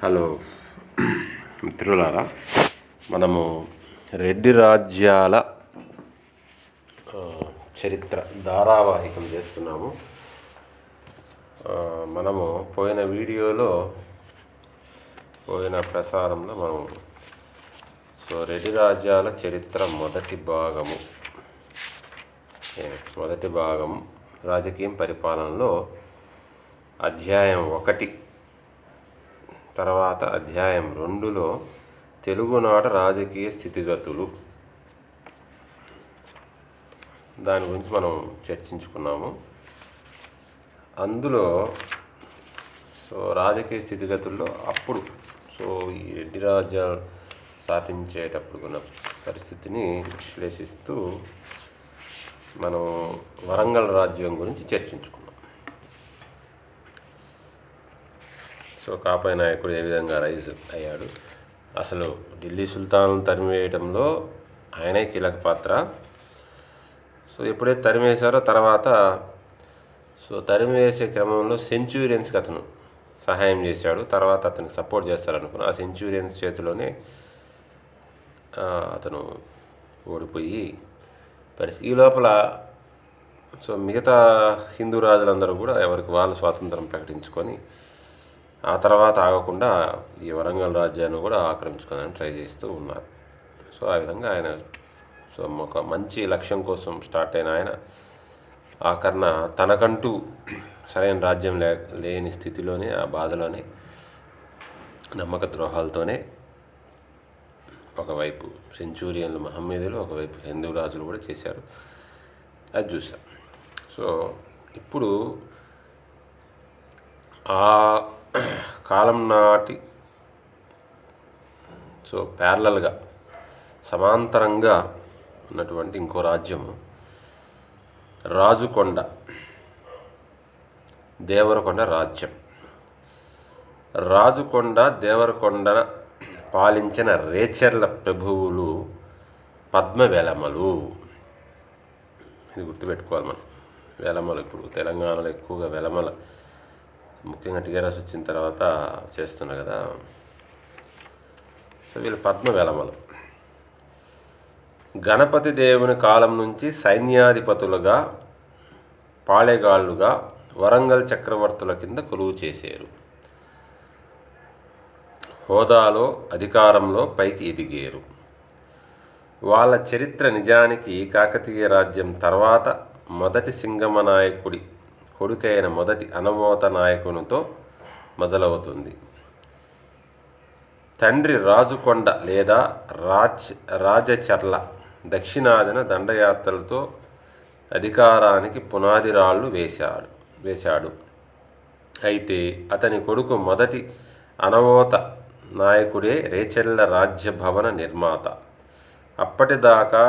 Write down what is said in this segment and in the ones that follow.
Hello మిత్రులారా, మనము రెడ్డి రాజ్యాల చరిత్ర ధారావాహికం చేస్తున్నాము. మనము పోయిన ప్రసారంలో మనము రెడ్డి రాజ్యాల చరిత్ర మొదటి భాగం రాజకీయం పరిపాలనలో అధ్యాయం 1 తర్వాత అధ్యాయం 2లో తెలుగునాట రాజకీయ స్థితిగతులు దాని గురించి మనం చర్చించుకున్నాము. అందులో రాజకీయ స్థితిగతుల్లో అప్పుడు ఈ రెడ్డి రాజ్యాలు స్థాపించేటప్పుడు ఉన్న పరిస్థితిని విశ్లేషిస్తూ మనం వరంగల్ రాజ్యం గురించి చర్చించుకున్నాం. కాపాయ నాయకుడు ఏ విధంగా రైజ్ అయ్యాడు, అసలు ఢిల్లీ సుల్తాను తరిమివేయడంలో ఆయనే కీలక పాత్ర. ఎప్పుడైతే తరిమేశారో తర్వాత తరిమివేసే క్రమంలో సెంచురియన్స్కి అతను సహాయం చేశాడు. తర్వాత అతనికి సపోర్ట్ చేస్తారనుకున్న ఆ సెంచురియన్స్ చేతిలోనే అతను ఓడిపోయి పరిస్థితి. ఈ లోపల మిగతా హిందూ రాజులందరూ కూడా ఎవరికి వాళ్ళు స్వాతంత్రం ప్రకటించుకొని ఆ తర్వాత ఆగకుండా ఈ వరంగల్ రాజ్యాన్ని కూడా ఆక్రమించుకోవడానికి ట్రై చేస్తూ ఉన్నారు. ఆ విధంగా ఆయన ఒక మంచి లక్ష్యం కోసం స్టార్ట్ అయిన ఆయన ఆఖరణ తనకంటూ సరైన రాజ్యం లేని స్థితిలోనే, ఆ బాధలోనే, నమ్మక ద్రోహాలతోనే ఒకవైపు సెంచురియన్లు మహమ్మీదులు, ఒకవైపు హిందూ రాజులు కూడా చేశారు. అది చూసాం. ఇప్పుడు ఆ కాలం నాటి ప్యారలల్గా సమాంతరంగా ఉన్నటువంటి ఇంకో రాజ్యము దేవరకొండ రాజ్యం. దేవరకొండ పాలించిన రేచర్ల ప్రభువులు పద్మవేలమలు. ఇది గుర్తుపెట్టుకోవాలి మనం. వేలమలు ఇప్పుడు తెలంగాణలో ఎక్కువగా వెలమల, ముఖ్యంగా టీఆర్ఎస్ వచ్చిన తర్వాత చేస్తున్నారు కదా. వీళ్ళు పద్మవేలమలు. గణపతి దేవుని కాలం నుంచి సైన్యాధిపతులుగా, పాళెగాళ్ళుగా వరంగల్ చక్రవర్తుల కింద కొలువు చేశారు. హోదాలో, అధికారంలో పైకి ఎదిగారు. వాళ్ళ చరిత్ర నిజానికి కాకతీయ రాజ్యం తర్వాత మొదటి సింగమ నాయకుడి కొడుకైన మొదటి అనమోత నాయకునితో మొదలవుతుంది. తండ్రి రాజుకొండ లేదా రాజచర్ల దక్షిణాదిన దండయాత్రలతో అధికారానికి పునాది రాళ్ళు వేశాడు. అయితే అతని కొడుకు మొదటి అనమోత నాయకుడే రేచర్ల రాజ్య భవన నిర్మాత. అప్పటిదాకా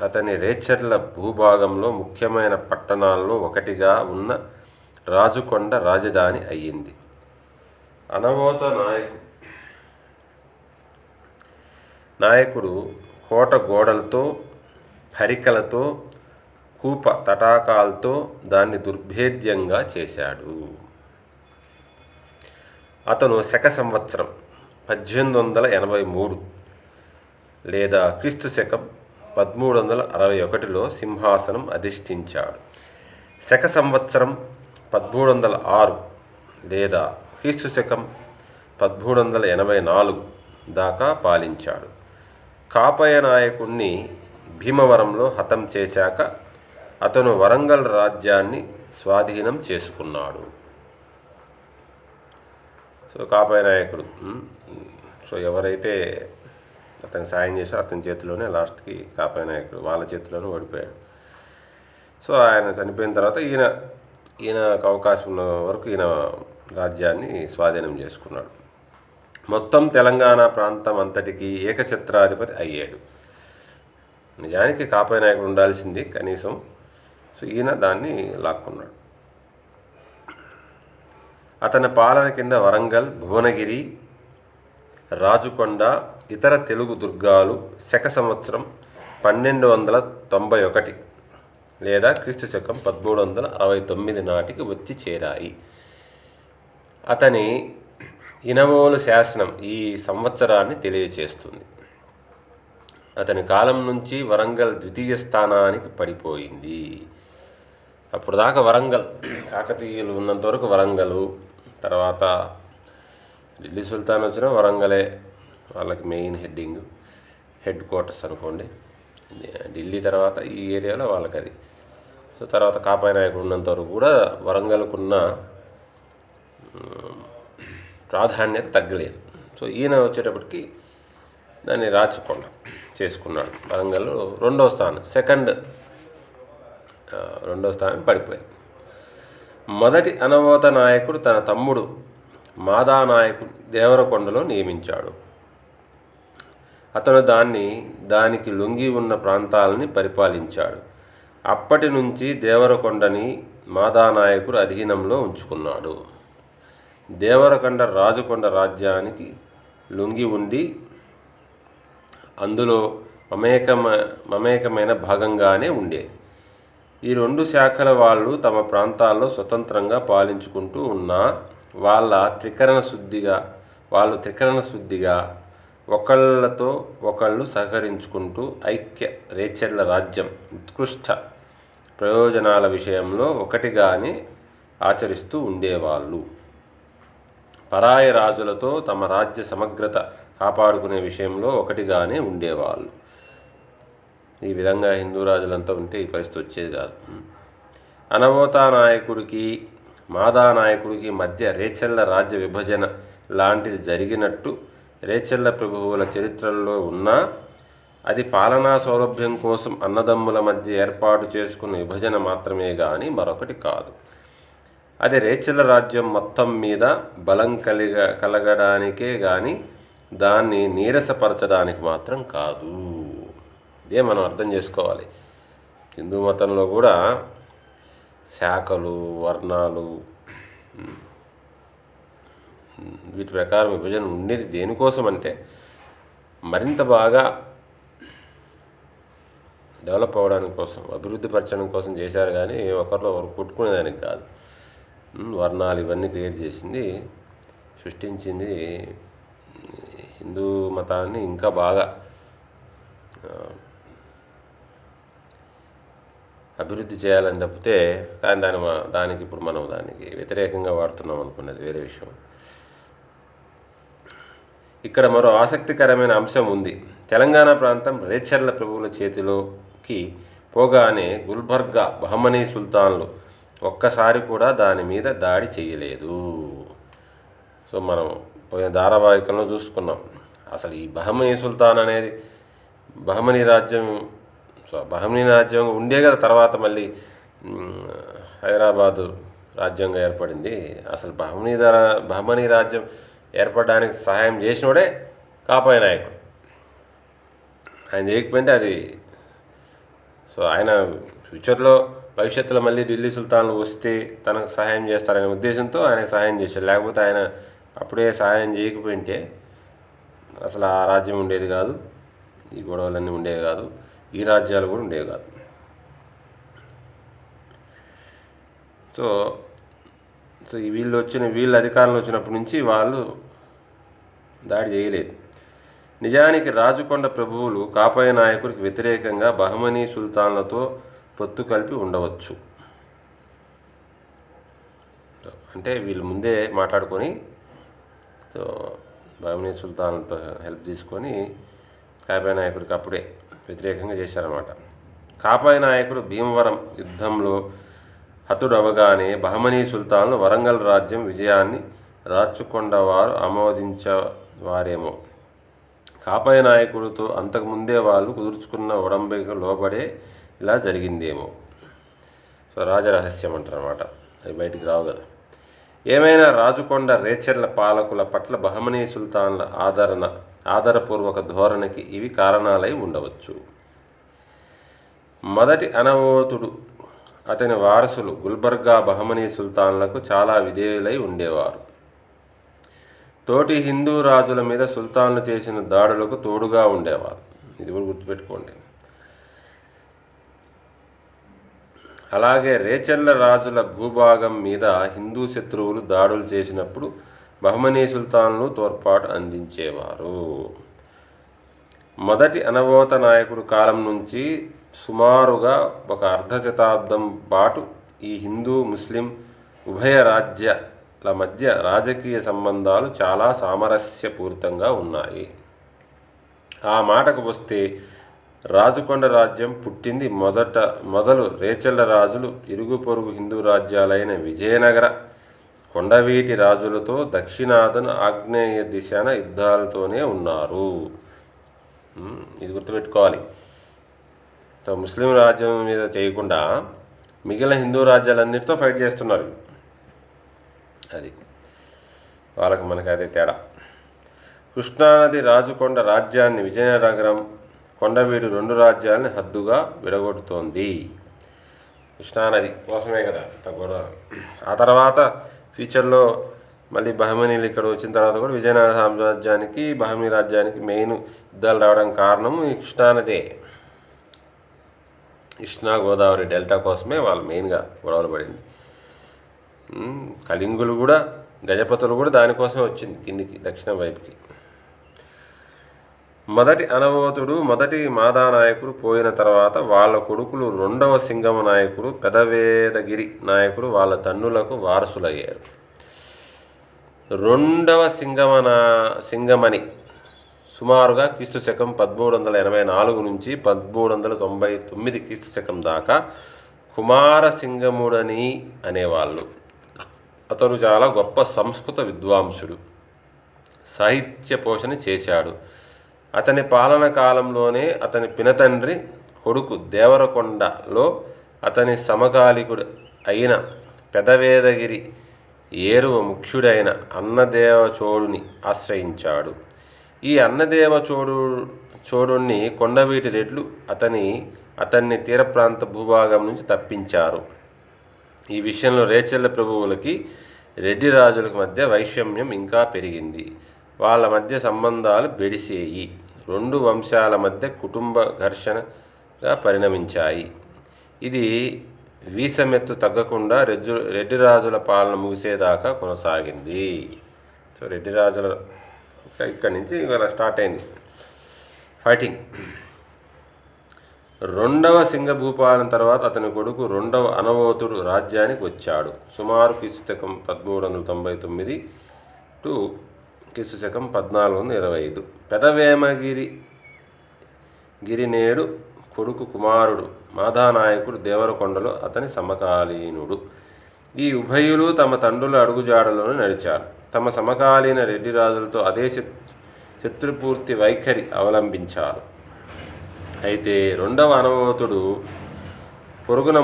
అతని రేచర్ల భూభాగంలో ముఖ్యమైన పట్టణాల్లో ఒకటిగా ఉన్న రాజుకొండ రాజధాని అయ్యింది. అనమోత నాయకుడు కోట గోడలతో, పరికలతో, కూప తటాకాలతో దాన్ని దుర్భేద్యంగా చేశాడు. అతను శక సంవత్సరం 1883 లేదా క్రీస్తు శకం 1361లో సింహాసనం అధిష్ఠించాడు. శక సంవత్సరం 1306 లేదా క్రీస్తు శకం 1384 దాకా పాలించాడు. కాపయ నాయకుణ్ణి భీమవరంలో హతం చేశాక అతను వరంగల్ రాజ్యాన్ని స్వాధీనం చేసుకున్నాడు. కాపయ నాయకుడు ఎవరైతే అతనికి సాయం చేశారో అతని చేతిలోనే లాస్ట్కి కాపయ నాయకుడు వాళ్ళ చేతిలోనే ఓడిపోయాడు. ఆయన చనిపోయిన తర్వాత ఈయనకు అవకాశం ఉన్న వరకు ఈయన రాజ్యాన్ని స్వాధీనం చేసుకున్నాడు. మొత్తం తెలంగాణ ప్రాంతం అంతటికి ఏకఛత్రాధిపతి అయ్యాడు. నిజానికి కాపయ నాయకుడు ఉండాల్సింది కనీసం. ఈయన దాన్ని లాక్కున్నాడు. అతని పాలన కింద వరంగల్, భువనగిరి, రాజుకొండ, ఇతర తెలుగు దుర్గాలు శక సంవత్సరం 1291 లేదా క్రీస్తు శకం 1369 నాటికి వచ్చి చేరాయి. అతని ఇనవోలు శాసనం ఈ సంవత్సరాన్ని తెలియచేస్తుంది. అతని కాలం నుంచి వరంగల్ ద్వితీయ స్థానానికి పడిపోయింది. అప్పుడు దాకా వరంగల్ కాకతీయులు ఉన్నంతవరకు వరంగల్, తర్వాత ఢిల్లీ సుల్తాన్ వచ్చిన వరంగలే వాళ్ళకి మెయిన్ హెడ్ క్వార్టర్స్ అనుకోండి. ఢిల్లీ తర్వాత ఈ ఏరియాలో వాళ్ళకి అది. సో తర్వాత కాపాయి నాయకుడు ఉన్నంతవరకు కూడా వరంగల్కున్న ప్రాధాన్యత తగ్గలేదు. సో ఈయన వచ్చేటప్పటికి దాన్ని రాచకొండ చేసుకున్నాడు. వరంగల్ రెండో స్థానం పడిపోయింది. మొదటి అనవోత నాయకుడు తన తమ్ముడు మాదా నాయకుడు దేవరకొండలో నియమించాడు. అతను దానికి లొంగి ఉన్న ప్రాంతాలని పరిపాలించాడు. అప్పటి నుంచి దేవరకొండని మాదానాయకుడు అధీనంలో ఉంచుకున్నాడు. దేవరకొండ రాజకొండ రాజ్యానికి లొంగి ఉండి అందులో మమేకమైన భాగంగానే ఉండేది. ఈ రెండు శాఖల వాళ్ళు తమ ప్రాంతాల్లో స్వతంత్రంగా పాలించుకుంటూ ఉన్నా వాళ్ళు త్రికరణ శుద్ధిగా ఒకళ్ళతో ఒకళ్ళు సహకరించుకుంటూ ఐక్య రేచర్ల రాజ్యం ఉత్కృష్ట ప్రయోజనాల విషయంలో ఒకటిగానే ఆచరిస్తూ ఉండేవాళ్ళు. పరాయి రాజులతో తమ రాజ్య సమగ్రత కాపాడుకునే విషయంలో ఒకటిగానే ఉండేవాళ్ళు. ఈ విధంగా హిందూ రాజులంతా ఉంటే ఈ పరిస్థితి వచ్చేది కాదు. అనవోతా నాయకుడికి మాదా నాయకుడికి మధ్య రేచర్ల రాజ్య విభజన లాంటిది జరిగినట్టు రేచర్ల ప్రభువుల చరిత్రల్లో ఉన్నా అది పాలనా సౌలభ్యం కోసం అన్నదమ్ముల మధ్య ఏర్పాటు చేసుకున్న విభజన మాత్రమే కానీ మరొకటి కాదు. అది రేచర్ల రాజ్యం మొత్తం మీద బలం కలగడానికే కానీ దాన్ని నీరసపరచడానికి మాత్రం కాదు. ఇదే మనం అర్థం చేసుకోవాలి. హిందూ మతంలో కూడా శాఖలు, వర్ణాలు, వీటి ప్రకారం విభజన ఉండేది దేనికోసం అంటే మరింత బాగా డెవలప్ అవ్వడానికి కోసం, అభివృద్ధి పరచడం కోసం చేశారు కానీ ఒకరిలో ఒకరు కొట్టుకునేదానికి కాదు. వర్ణాలు ఇవన్నీ క్రియేట్ చేసింది, సృష్టించింది హిందూ మతాన్ని ఇంకా బాగా అభివృద్ధి చేయాలని తప్పితే కానీ దానికి ఇప్పుడు మనం దానికి వ్యతిరేకంగా వాడుతున్నాం అనుకున్నది వేరే విషయం. ఇక్కడ మరో ఆసక్తికరమైన అంశం ఉంది. తెలంగాణ ప్రాంతం రేచర్ల ప్రభువుల చేతిలోకి పోగానే గుల్బర్గా బహమనీ సుల్తాన్లు ఒక్కసారి కూడా దాని మీద దాడి చేయలేదు. సో మనం పోయిన ధారావాహికంలో చూసుకున్నాం. అసలు ఈ బహమనీ సుల్తాన్ అనేది బహమనీ రాజ్యం ఉండే కదా, తర్వాత మళ్ళీ హైదరాబాదు రాజ్యంగా ఏర్పడింది. అసలు బహమనీ రాజ్యం ఏర్పడడానికి సహాయం చేసినోడే కాపాయి నాయకుడు. ఆయన చేయకపోతే అది సో ఆయన ఫ్యూచర్లో భవిష్యత్తులో మళ్ళీ ఢిల్లీ సుల్తాన్లు వస్తే తనకు సహాయం చేస్తారనే ఉద్దేశంతో ఆయనకు సహాయం చేశారు. లేకపోతే ఆయన అప్పుడే సహాయం చేయకపోయింటే అసలు ఆ రాజ్యం ఉండేది కాదు, ఈ గొడవలన్నీ ఉండేవి కాదు, ఈ రాజ్యాలు కూడా ఉండేవి కాదు. సో వీళ్ళు అధికారంలో వచ్చినప్పటి నుంచి వాళ్ళు దాడి చేయలేదు. నిజానికి రాజకొండ ప్రభువులు కాపాయి నాయకుడికి వ్యతిరేకంగా బహమనీ సుల్తాన్లతో పొత్తు కలిపి ఉండవచ్చు. అంటే వీళ్ళు ముందే మాట్లాడుకొని సో బహమనీ సుల్తాన్లతో హెల్ప్ తీసుకొని కాపాయి నాయకుడికి అప్పుడే వ్యతిరేకంగా చేశారన్నమాట. కాపాయి నాయకుడు భీమవరం యుద్ధంలో హతుడవగానే బహమనీ సుల్తాన్లు వరంగల్ రాజ్యం విజయాన్ని రాచకొండ వారు ఆమోదించేవారేమో. కాపాయి నాయకుడితో అంతకుముందే వాళ్ళు కుదుర్చుకున్న ఒడంబడిక లోబడే ఇలా జరిగిందేమో. సో రాజరహస్యం అంటారు అన్నమాట, అది బయటికి రావు కదా. ఏమైనా రాజకొండ రేచర్ల పాలకుల పట్ల బహమనీ సుల్తాన్ల ఆదరపూర్వక ధోరణికి ఇవి కారణాలై ఉండవచ్చు. మొదటి అనవోతుడు అతని వారసులు గుల్బర్గా బహమనీ సుల్తాన్లకు చాలా విధేయులై ఉండేవారు. తోటి హిందూ రాజుల మీద సుల్తాన్లు చేసిన దాడులకు తోడుగా ఉండేవారు. ఇది కూడా గుర్తుపెట్టుకోండి. అలాగే రేచర్ల రాజుల భూభాగం మీద హిందూ శత్రువులు దాడులు చేసినప్పుడు బహమనీ సుల్తాన్లు తోడ్పాటు అందించేవారు. మొదటి అనవోత నాయకుడు కాలం నుంచి సుమారుగా ఒక అర్ధశతాబ్దం పాటు ఈ హిందూ ముస్లిం ఉభయ రాజ్యాల మధ్య రాజకీయ సంబంధాలు చాలా సామరస్యపూరితంగా ఉన్నాయి. ఆ మాటకు వస్తే రాజకొండ రాజ్యం పుట్టింది మొదలు రేచళ్ళ రాజులు ఇరుగు పొరుగు హిందూ రాజ్యాలైన విజయనగర కొండవీటి రాజులతో దక్షిణాదన ఆగ్నేయ దిశన యుద్ధాలతోనే ఉన్నారు. ఇది గుర్తుపెట్టుకోవాలి. ముస్లిం రాజ్యం మీద చేయకుండా మిగిలిన హిందూ రాజ్యాలన్నిటితో ఫైట్ చేస్తున్నారు. అది వాళ్ళకి మనకి అదే తేడా. కృష్ణానది రాజకొండ రాజ్యాన్ని విజయనగరం కొండవీడు 2 రాజ్యాలని హద్దుగా విడగొడుతోంది. కృష్ణానది కోసమే కదా కూడా. ఆ తర్వాత ఫ్యూచర్లో మళ్ళీ బహమనీలు ఇక్కడ వచ్చిన తర్వాత కూడా విజయనగర సామ్రాజ్యానికి బహమనీ రాజ్యానికి మెయిన్ యుద్ధాలు రావడానికి కారణం ఈ కృష్ణానదే. కృష్ణా గోదావరి డెల్టా కోసమే వాళ్ళు మెయిన్గా గొడవలు పడింది. కళింగులు కూడా గజపతులు కూడా దానికోసమే వచ్చింది కిందికి దక్షిణ వైపుకి. మొదటి అనవోతుడు మొదటి మాదానాయకుడు పోయిన తర్వాత వాళ్ళ కొడుకులు 2వ సింగమ నాయకుడు పెదవేదగిరి నాయకుడు వాళ్ళ తన్నులకు వారసులయ్యారు. 2వ సింగమని సుమారుగా క్రీస్తు శకం 1384 నుంచి 1399 క్రీస్తు శకం దాకా కుమారసింగముడని అనేవాళ్ళు. అతను చాలా గొప్ప సంస్కృత విద్వాంసుడు, సాహిత్య పోషణ చేశాడు. అతని పాలన కాలంలోనే అతని పినతండ్రి కొడుకు దేవరకొండలో అతని సమకాలికుడు అయిన పెదవేదగిరి ఏరువ ముఖ్యుడైన అన్నదేవచోడుని ఆశ్రయించాడు. ఈ అన్నదేవచోడుని కొండవీటి రెడ్లు అతన్ని తీర ప్రాంత భూభాగం నుంచి తప్పించారు. ఈ విషయంలో రేచల్ల ప్రభువులకి రెడ్డి రాజులకు మధ్య వైషమ్యం ఇంకా పెరిగింది. వాళ్ళ మధ్య సంబంధాలు బెడిసేయి. 2 వంశాల మధ్య కుటుంబ ఘర్షణగా పరిణమించాయి. ఇది వీసమెత్తు తగ్గకుండా రెడ్డి రాజుల పాలన ముగిసేదాకా కొనసాగింది. సో రెడ్డి రాజుల ఇక్కడి నుంచి ఇవాళ స్టార్ట్ అయింది ఫైటింగ్. 2వ సింగ భూపాలన తర్వాత అతని కొడుకు 2వ అనవోతుడు రాజ్యానికి వచ్చాడు. సుమారు క్రీస్తు శకం 1399 టు క్రీస్తు శకం 1425. పెదవేమగిరినేడు కొడుకు కుమారుడు మాధానాయకుడు దేవరకొండలో అతని సమకాలీనుడు. ఈ ఉభయులు తమ తండ్రుల అడుగుజాడలోనే నడిచారు. తమ సమకాలీన రెడ్డి రాజులతో అదే శత్రుపూర్తి వైఖరి అవలంబించారు. అయితే 2వ అనవోతుడు పొరుగున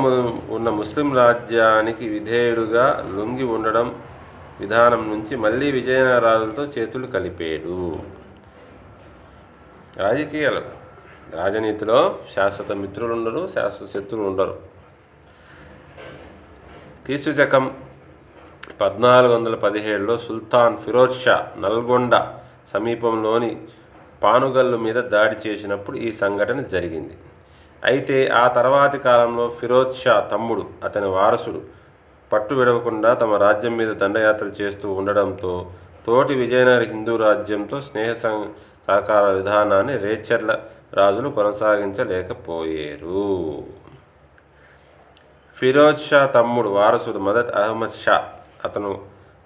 ఉన్న ముస్లిం రాజ్యానికి విధేయుడుగా లొంగి ఉండడం విధానం నుంచి మళ్ళీ విజయనగర రాజులతో చేతులు కలిపాడు. రాజనీతిలో శాశ్వత మిత్రులు ఉండరు, శాశ్వత శత్రువులు ఉండరు. క్రీస్తు శకం 1417లో సుల్తాన్ ఫిరోజ్ షా నల్గొండ సమీపంలోని పానుగల్లు మీద దాడి చేసినప్పుడు ఈ సంఘటన జరిగింది. అయితే ఆ తర్వాతి కాలంలో ఫిరోజ్ షా తమ్ముడు అతని వారసుడు పట్టు విడవకుండా తమ రాజ్యం మీద దండయాత్రలు చేస్తూ ఉండడంతో తోటి విజయనగర హిందూ రాజ్యంతో స్నేహ సహకార విధానాన్ని రేచర్ల రాజులు కొనసాగించలేకపోయారు. ఫిరోజ్ షా తమ్ముడు వారసుడు మదద్ అహ్మద్ షా అతను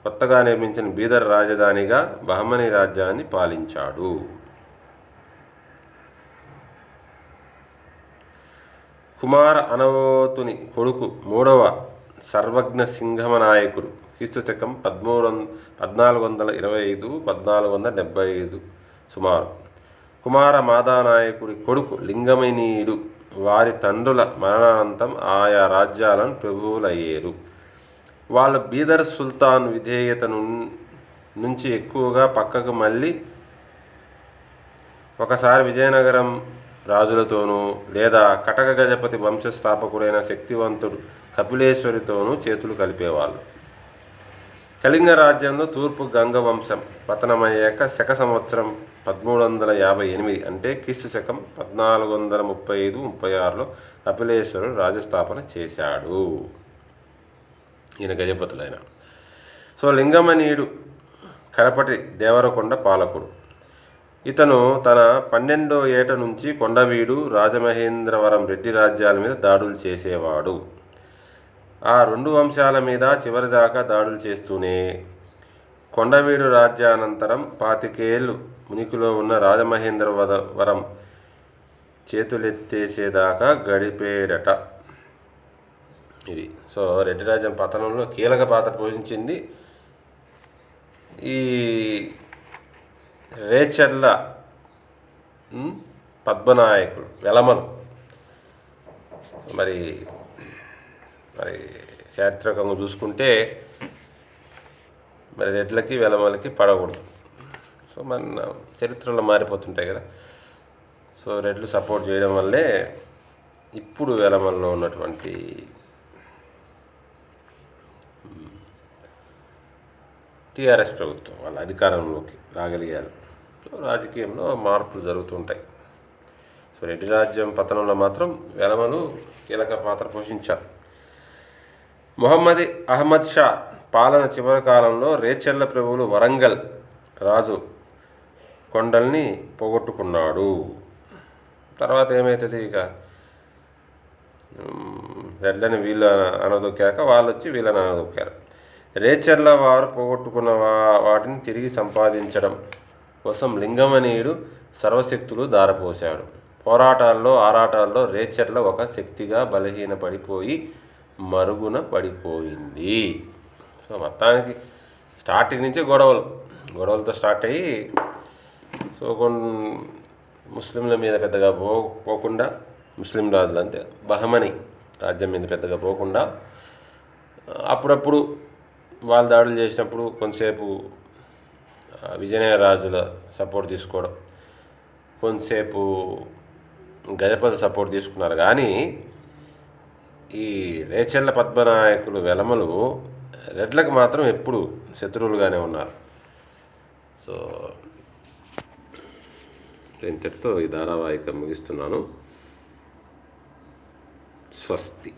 కొత్తగా నిర్మించిన బీదర్ రాజధానిగా బహమనీ రాజ్యాన్ని పాలించాడు. కుమార అనవోతుని కొడుకు 3వ సర్వజ్ఞ సింగమ నాయకుడు క్రీస్తు శకం 1425-1475 సుమారు. కుమార మాదానాయకుడి కొడుకు లింగమనీయుడు వారి తండ్రుల మరణానంతరం ఆయా రాజ్యాలను ప్రభువులయ్యారు. వాళ్ళు బీదర్ సుల్తాన్ విధేయత నుంచి ఎక్కువగా పక్కకు మళ్ళీ ఒకసారి విజయనగరం రాజులతోనూ లేదా కటక గజపతి వంశస్థాపకుడైన శక్తివంతుడు కపిలేశ్వరితోనూ చేతులు కలిపేవాళ్ళు. కళింగ రాజ్యంలో తూర్పు గంగ వంశం పతనమయ్యాక శక సంవత్సరం 1358 అంటే క్రీస్తు శకం 1435-36లో కపిలేశ్వరుడు రాజస్థాపన చేశాడు. ఈయన గజపతులైన. సో లింగమనీయుడు కడపటి దేవరకొండ పాలకుడు. ఇతను తన 12వ ఏట నుంచి కొండవీడు, రాజమహేంద్రవరం రెడ్డి రాజ్యాల మీద దాడులు చేసేవాడు. ఆ రెండు వంశాల మీద చివరిదాకా దాడులు చేస్తూనే కొండవీడు రాజ్యానంతరం 25 ఏళ్ళు ఉనికిలో ఉన్న రాజమహేంద్రవరం చేతులెత్తేసేదాకా గడిపేడట. ఇది సో రెడ్డి రాజ్యం పతనంలో కీలక పాత్ర పోషించింది ఈ రేచర్ల పద్మనాయకులు వెలమలు. మరి మరి చారిత్రకంగా చూసుకుంటే మరి రెడ్లకి వెలమలకి పడకూడదు. సో మన చరిత్రలో మారిపోతుంటాయి కదా. సో రెడ్లు సపోర్ట్ చేయడం వల్లే ఇప్పుడు వెలమల్లో ఉన్నటువంటి టీఆర్ఎస్ ప్రభుత్వం వాళ్ళ అధికారంలోకి రాగలిగారు. సో రాజకీయంలో మార్పులు జరుగుతుంటాయి. సో రెడ్డి రాజ్యం పతనంలో మాత్రం వెలమలు కీలక పాత్ర పోషించారు. మొహమ్మద్ అహ్మద్ షా పాలన చివరి కాలంలో రేచర్ల ప్రభువులు వరంగల్ రాజు కొండల్ని పోగొట్టుకున్నాడు. తర్వాత ఏమవుతుంది, ఇక రెడ్లని వీళ్ళు అనదొక్కాక వాళ్ళు వచ్చి వీళ్ళని అనదొక్కారు. రేచర్ల వారు పోగొట్టుకున్న వాటిని తిరిగి సంపాదించడం కోసం లింగమనీయుడు సర్వశక్తులు ధారపోశాడు. పోరాటాల్లో ఆరాటాల్లో రేచర్ల ఒక శక్తిగా బలహీనపడిపోయి మరుగున పడిపోయింది. సో మొత్తానికి స్టార్టింగ్ నుంచే గొడవలతో స్టార్ట్ అయ్యి సో ముస్లింల మీద పెద్దగా పోకుండా, ముస్లిం రాజులు అంతే బహమని రాజ్యం మీద పెద్దగా పోకుండా అప్పుడప్పుడు వాళ్ళు దాడులు చేసినప్పుడు కొంతసేపు విజయనగర రాజుల సపోర్ట్ తీసుకోవడం, కొంతసేపు గజపతి సపోర్ట్ తీసుకున్నారు. కానీ ఈ రేచర్ల పద్మనాయకులు వెలమలు రెడ్లకు మాత్రం ఎప్పుడు శత్రువులుగానే ఉన్నారు. సో ఇంతటితో ఈ ధారావాహిక ముగిస్తున్నాను. స్వస్తి.